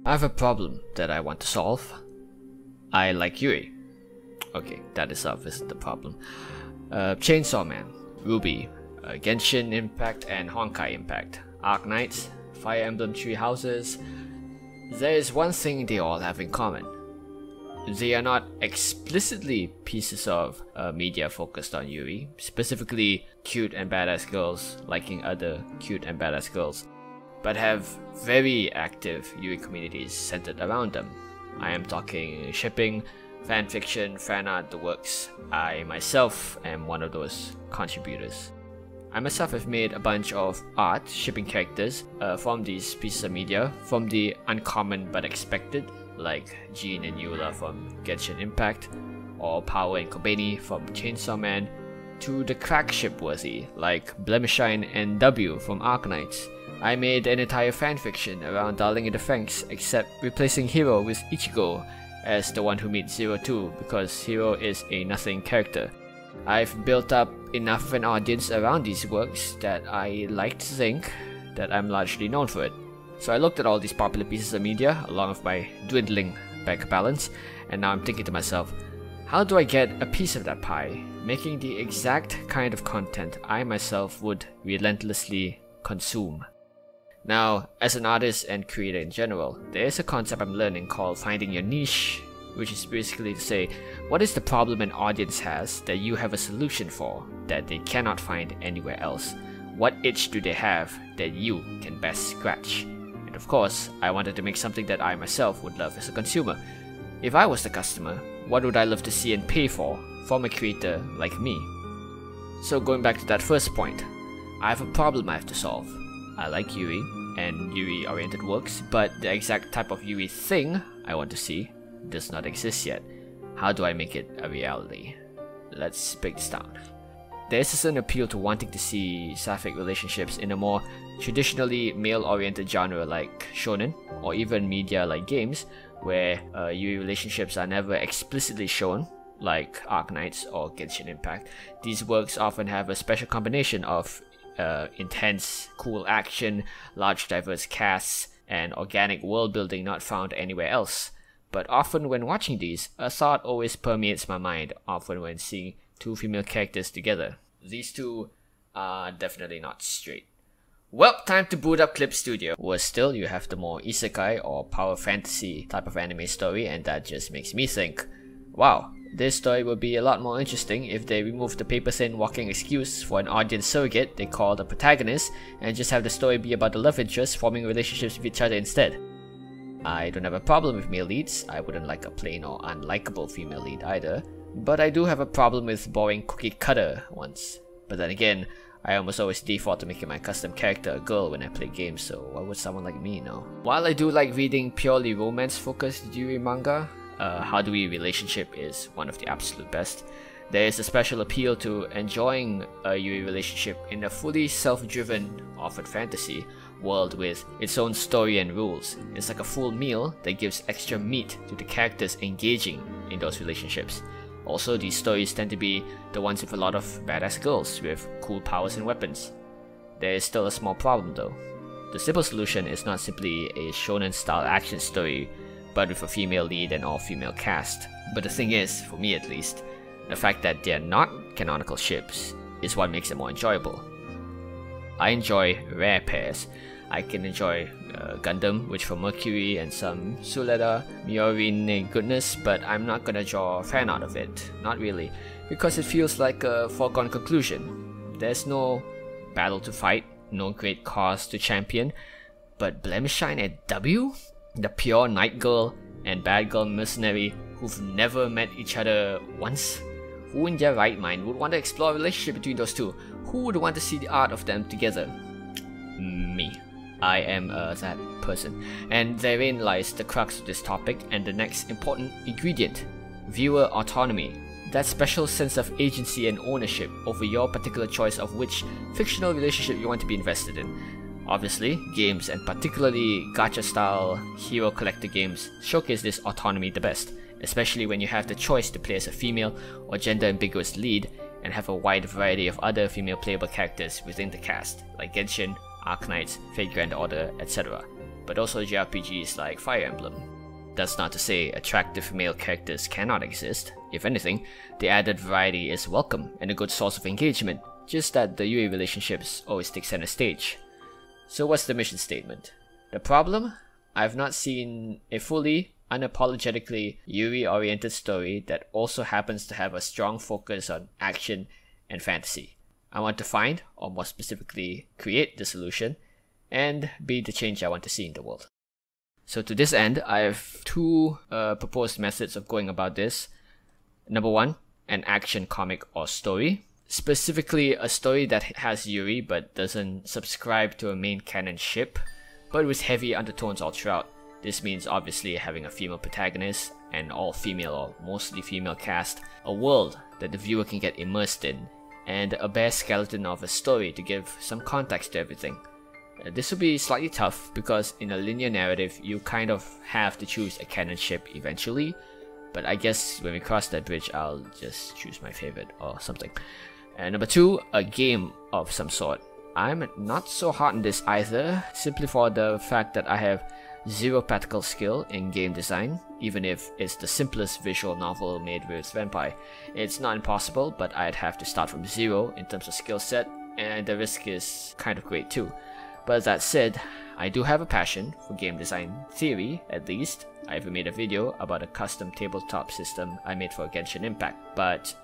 I have a problem that I want to solve. I like Yuri. Okay, that is obviously the problem. Chainsaw Man, Ruby, Genshin Impact and Honkai Impact, Arknights, Fire Emblem Tree Houses. There is one thing they all have in common. They are not explicitly pieces of media focused on Yuri, specifically cute and badass girls liking other cute and badass girls, but have very active Yuri communities centered around them. I am talking shipping, fanfiction, fanart, the works. I myself am one of those contributors. I myself have made a bunch of art shipping characters from these pieces of media, from the uncommon but expected, like Jean and Eula from Genshin Impact, or Power and Kobeni from Chainsaw Man, to the crack ship worthy, like Blemishine and W from Arknights. I made an entire fanfiction around Darling in the Franxx, except replacing Hero with Ichigo as the one who meets Zero 2, because Hero is a nothing character. I've built up enough of an audience around these works that I like to think that I'm largely known for it. So I looked at all these popular pieces of media along with my dwindling bank balance, and now I'm thinking to myself, how do I get a piece of that pie, making the exact kind of content I myself would relentlessly consume? Now, as an artist and creator in general, there is a concept I'm learning called finding your niche, which is basically to say, what is the problem an audience has that you have a solution for that they cannot find anywhere else? What itch do they have that you can best scratch? And of course, I wanted to make something that I myself would love as a consumer. If I was the customer, what would I love to see and pay for from a creator like me? So going back to that first point, I have a problem I have to solve. I like Yuri and Yuri oriented works, but the exact type of Yuri thing I want to see does not exist yet. How do I make it a reality? Let's break this down. There is a certain appeal to wanting to see sapphic relationships in a more traditionally male-oriented genre like shonen, or even media like games, where Yuri relationships are never explicitly shown, like Arknights or Genshin Impact. These works often have a special combination of intense, cool action, large diverse casts, and organic world building not found anywhere else. But often when watching these, a thought always permeates my mind, often when seeing two female characters together. These two are definitely not straight. Well, time to boot up Clip Studio. Worse still, you have the more isekai or power fantasy type of anime story, and that just makes me think, wow, this story would be a lot more interesting if they removed the paper-thin walking excuse for an audience surrogate they call the protagonist, and just have the story be about the love interests forming relationships with each other instead. I don't have a problem with male leads. I wouldn't like a plain or unlikable female lead either, but I do have a problem with boring cookie cutter ones. But then again, I almost always default to making my custom character a girl when I play games, so why would someone like me know? While I do like reading purely romance-focused Yuri manga, How Do We Relationship is one of the absolute best. There is a special appeal to enjoying a Yuri relationship in a fully self-driven, often fantasy, world with its own story and rules. It's like a full meal that gives extra meat to the characters engaging in those relationships. Also, these stories tend to be the ones with a lot of badass girls with cool powers and weapons. There is still a small problem though. The simple solution is not simply a shonen style action story, but with a female lead and all-female cast. But the thing is, for me at least, the fact that they're not canonical ships is what makes it more enjoyable. I enjoy rare pairs. I can enjoy Gundam, which for Mercury and some Suleda, Miorine goodness, but I'm not gonna draw a fan out of it. Not really, because it feels like a foregone conclusion. There's no battle to fight, no great cause to champion, but Blemishine and W? The pure night girl and bad girl mercenary who've never met each other once? Who in their right mind would want to explore a relationship between those two? Who would want to see the art of them together? Me. I am that person. And therein lies the crux of this topic and the next important ingredient: viewer autonomy. That special sense of agency and ownership over your particular choice of which fictional relationship you want to be invested in. Obviously, games, and particularly gacha-style hero collector games, showcase this autonomy the best, especially when you have the choice to play as a female or gender-ambiguous lead and have a wide variety of other female playable characters within the cast, like Genshin, Arknights, Fate Grand Order, etc. but also JRPGs like Fire Emblem. That's not to say attractive male characters cannot exist. If anything, the added variety is welcome and a good source of engagement, just that the Yuri relationships always take center stage. So what's the mission statement? The problem? I've not seen a fully, unapologetically Yuri-oriented story that also happens to have a strong focus on action and fantasy. I want to find, or more specifically, create the solution, and be the change I want to see in the world. So to this end, I have two proposed methods of going about this. Number one, an action comic or story. Specifically, a story that has Yuri but doesn't subscribe to a main canon ship, but with heavy undertones all throughout. This means obviously having a female protagonist, an all-female or mostly female cast, a world that the viewer can get immersed in, and a bare skeleton of a story to give some context to everything. This will be slightly tough because in a linear narrative you kind of have to choose a canon ship eventually, but I guess when we cross that bridge I'll just choose my favorite or something. And number two, a game of some sort. I'm not so hot on this either, simply for the fact that I have zero practical skill in game design, even if it's the simplest visual novel made with vampire. It's not impossible, but I'd have to start from zero in terms of skill set, and the risk is kind of great too. But that said, I do have a passion for game design theory, at least. I even made a video about a custom tabletop system I made for Genshin Impact, but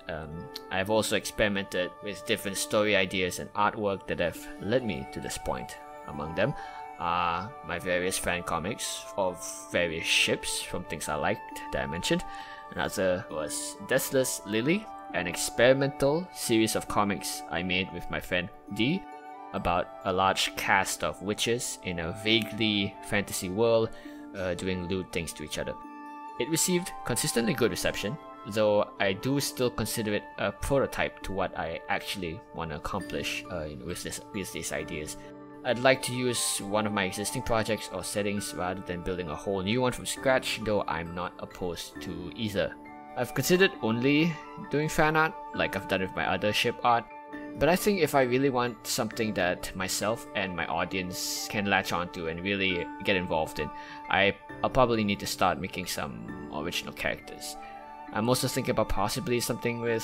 I've also experimented with different story ideas and artwork that have led me to this point. Among them are my various fan comics of various ships from things I liked that I mentioned. Another was Deathless Lily, an experimental series of comics I made with my friend D about a large cast of witches in a vaguely fantasy world doing lewd things to each other. It received consistently good reception, though I do still consider it a prototype to what I actually want to accomplish with these ideas. I'd like to use one of my existing projects or settings rather than building a whole new one from scratch, though I'm not opposed to either. I've considered only doing fan art, like I've done with my other ship art, but I think if I really want something that myself and my audience can latch onto and really get involved in, I'll probably need to start making some original characters. I'm also thinking about possibly something with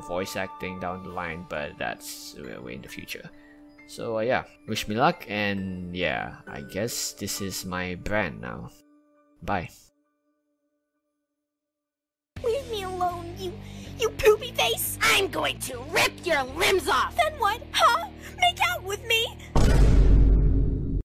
voice acting down the line, but that's way in the future. So yeah, wish me luck, and yeah, I guess this is my brand now. Bye. Leave me alone, you poopy face! I'm going to rip your limbs off! Then what, huh? Make out with me?